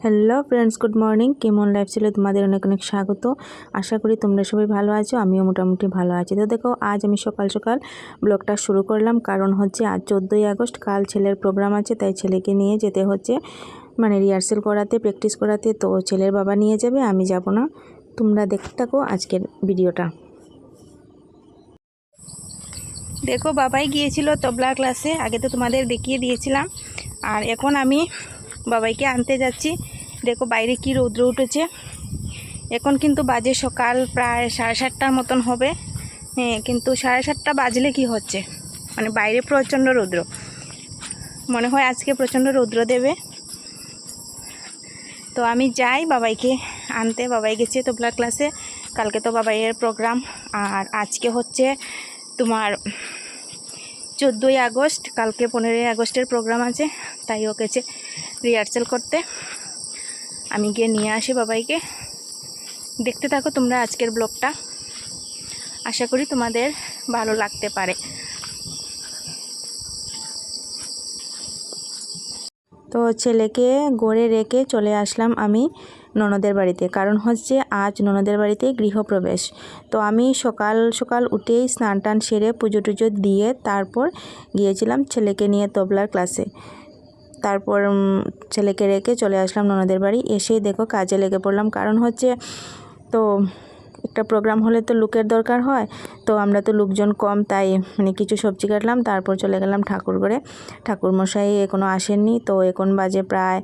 Hello friends, good morning. কেমন lifestyle তোমাদের অনেক অনেক স্বাগত। আশা করি তোমরা সবাই ভালো আছো, আমিও মোটামুটি ভালো আছি। তো দেখো, আজ আমি সকাল সকাল ব্লগটা শুরু করলাম, কারণ হচ্ছে আজ 14ই আগস্ট, কাল ছেলের প্রোগ্রাম আছে, তাই ছেলেকে নিয়ে যেতে হচ্ছে মানে রিহার্সেল করাতে, প্র্যাকটিস করাতে। তো ছেলের বাবা নিয়ে যাবে, আমি যাব না। তোমরা দেখতে থাকো আজকের ভিডিওটা। দেখো, বাবাই গিয়েছিল তবলা ক্লাসে, আগে তো তোমাদের দেখিয়ে দিয়েছিলাম। আর এখন আমি বাবাইকে আনতে যাচ্ছি। দেখো বাইরে কি রৌদ্র উঠেছে। এখন কিন্তু বাজে সকাল প্রায় 7:30টার মতন হবে। হ্যাঁ, কিন্তু 7:30 বাজলে কি হচ্ছে, মানে বাইরে প্রচণ্ড রৌদ্র। মনে হয় আজকে প্রচণ্ড রৌদ্র দেবে। তো আমি যাই বাবাইকে আনতে। বাবাই গেছে তবলা ক্লাসে, কালকে তো বাবাইয়ের প্রোগ্রাম। আর আজকে হচ্ছে তোমার 14ই আগস্ট, কালকে 15ই আগস্টের প্রোগ্রাম আছে, তাই ও গেছে রিহার্সেল করতে। আমি গিয়ে নিয়ে আসি বাবাইকে। দেখতে থাকো তোমরা আজকের ব্লগটা, আশা করি তোমাদের ভালো লাগতে পারে। তো ছেলেকে গড়ে রেখে চলে আসলাম আমি ননদের বাড়িতে, কারণ হচ্ছে আজ ননদের বাড়িতে গৃহপ্রবেশ। তো আমি সকাল সকাল উঠেই স্নান টান সেরে পুজো টুজো দিয়ে তারপর গিয়েছিলাম ছেলেকে নিয়ে তবলার ক্লাসে। তারপর ছেলেকে রেখে চলে আসলাম ননদের বাড়ি। এসেই দেখো কাজে লেগে পড়লাম, কারণ হচ্ছে তো একটা প্রোগ্রাম হলে তো লোকের দরকার হয়। তো আমরা তো লোকজন কম, তাই মানে কিছু সবজি কাটলাম, তারপর চলে গেলাম ঠাকুর ঘরে। ঠাকুরমশাই এখনও আসেননি। তো এখন বাজে প্রায়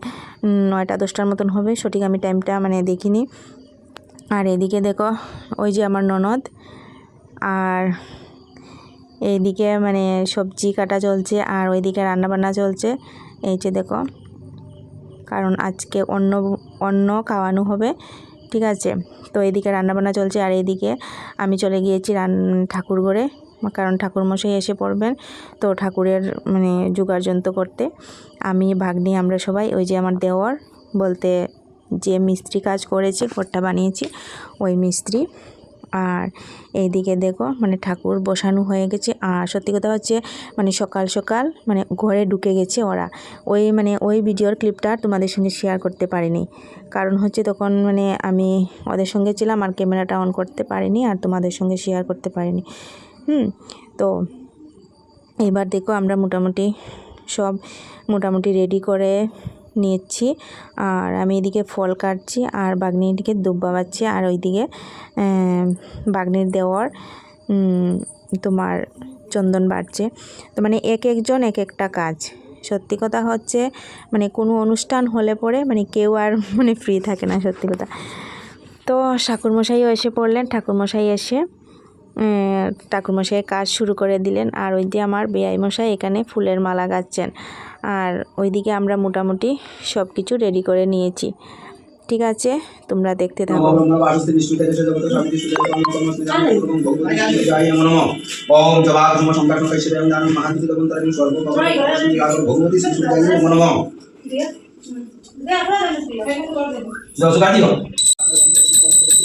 9টা-10টার মতন হবে, সঠিক আমি টাইমটা মানে দেখিনি। আর এদিকে দেখো, ওই যে আমার ননদ, আর এইদিকে মানে সবজি কাটা চলছে, আর ওইদিকে রান্নাবান্না চলছে। এই যে দেখো, কারণ আজকে অন্ন খাওয়ানো হবে, ঠিক আছে। তো এইদিকে রান্নাবান্না চলছে, আর এইদিকে আমি চলে গিয়েছি ঠাকুর ঘরে, কারণ ঠাকুরমশাই এসে পড়বেন। তো ঠাকুরের মানে যোগাড়যন্ত্র করতে আমি ভাগ্নি, আমরা সবাই, ওই যে আমার দেওর বলতে যে মিস্ত্রি কাজ করেছে, ঘরটা বানিয়েছি, ওই মিস্ত্রি। আর এইদিকে দেখো মানে ঠাকুর বসানো হয়ে গেছে। আর সত্যি কথা হচ্ছে মানে সকাল সকাল মানে ঘরে ঢুকে গেছে ওরা। ওই ভিডিওর ক্লিপটা তোমাদের সঙ্গে শেয়ার করতে পারিনি, কারণ হচ্ছে তখন মানে আমি ওদের সঙ্গে ছিলাম আর ক্যামেরাটা অন করতে পারিনি, আর তোমাদের সঙ্গে শেয়ার করতে পারিনি। তো এবার দেখো আমরা মোটামুটি রেডি করে নিচ্ছি। আর আমি এদিকে ফল কাটছি, আর বাগনির দিকে দুব্বা বাবাচ্ছি, আর ওইদিকে বাগনির দেওয়ার তোমার চন্দন বাড়ছে। তো মানে একজন এক একটা কাজ। সত্যি কথা হচ্ছে মানে কোনো অনুষ্ঠান হলে পরে মানে কেউ আর মানে ফ্রি থাকে না, সত্যি কথা। তো ঠাকুরমশাইও এসে পড়লেন। ঠাকুরমশাইয়ের কাজ শুরু করে দিলেন। আর ওই দিয়ে আমার বেয়াই মশাই এখানে ফুলের মালা গাচ্ছেন। আর ওইদিকে আমরা মোটামুটি সব কিছু রেডি করে নিয়েছি, ঠিক আছে, তোমরা দেখতে থাকো।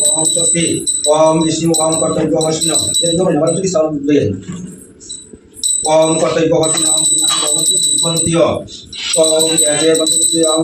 ओम स्वस्ति ओम विष्णु ओम कर्तव्यवशिनो एकदम नवजुति सब ले ओम कर्तव्यवशिनो ओम कर्तव्यवशिनो ओम याजे बंधुते ओम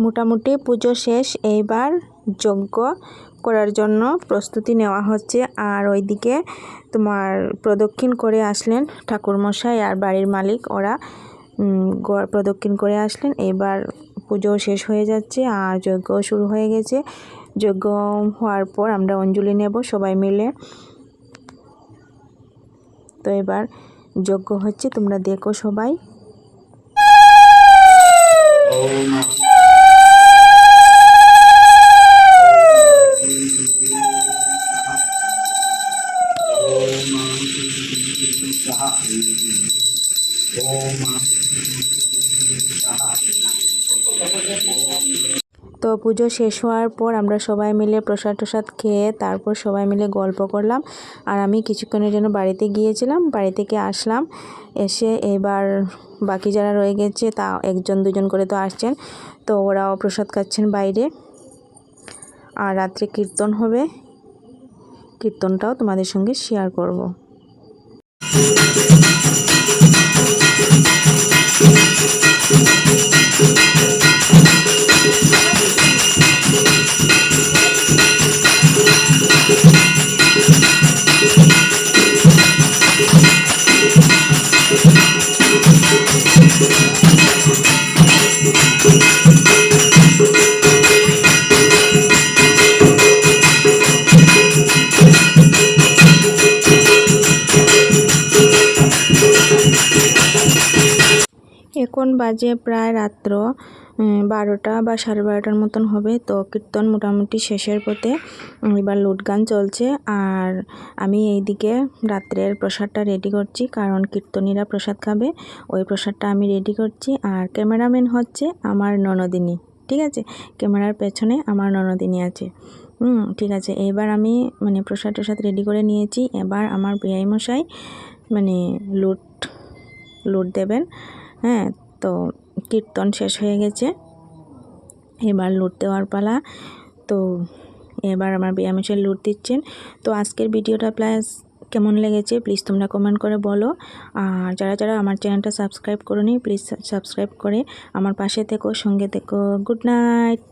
মোটামুটি পুজো শেষ, এইবার যজ্ঞ করার জন্য প্রস্তুতি নেওয়া হচ্ছে। আর ওইদিকে তোমার প্রদক্ষিণ করে আসলেন ঠাকুরমশাই আর বাড়ির মালিক, ওরা প্রদক্ষিণ করে আসলেন। এবার পুজো শেষ হয়ে যাচ্ছে আর যজ্ঞ শুরু হয়ে গেছে। যজ্ঞ হওয়ার পর আমরা অঞ্জলি নেব সবাই মিলে। তো এবার যজ্ঞ হচ্ছে, তোমরা দেখো সবাই। তো পুজো শেষ হওয়ার পর আমরা সবাই মিলে প্রসাদ টসাদ খেয়ে তারপর সবাই মিলে গল্প করলাম। আর আমি কিছুক্ষণের জন্য বাড়িতে গিয়েছিলাম, বাড়ি থেকে আসলাম, এসে এবার বাকি যারা রয়ে গেছে তা একজন দুজন করে তো আসছেন, তো ওরাও প্রসাদ খাচ্ছেন বাইরে। আর রাত্রে কীর্তন হবে, কীর্তনটাও তোমাদের সঙ্গে শেয়ার করব। এখন বাজে প্রায় রাত্র 12টা বা 12:30টার মতন হবে। তো কীর্তন মোটামুটি শেষের পথে, এবার লুট গান চলছে। আর আমি এইদিকে রাত্রের প্রসাদটা রেডি করছি, কারণ কীর্তনীরা প্রসাদ খাবে, ওই প্রসাদটা আমি রেডি করছি। আর ক্যামেরাম্যান হচ্ছে আমার ননদিনী, ঠিক আছে, ক্যামেরার পেছনে আমার ননদিনী আছে। ঠিক আছে, এবার আমি প্রসাদ রেডি করে নিয়েছি। এবার আমার বেয়াই মশাই লুট দেবেন। হ্যাঁ, তো কীর্তন শেষ হয়ে গেছে, এবার লুট দেওয়ার পালা। তো এবার আমার বেয়ামশাই লুট দিচ্ছেন। তো আজকের ভিডিওটা প্লাস কেমন লেগেছে প্লিজ তোমরা কমেন্ট করে বলো। আর যারা যারা আমার চ্যানেলটা সাবস্ক্রাইব করোনি প্লিজ সাবস্ক্রাইব করে আমার পাশে থেকো, সঙ্গে থেকো। Good night.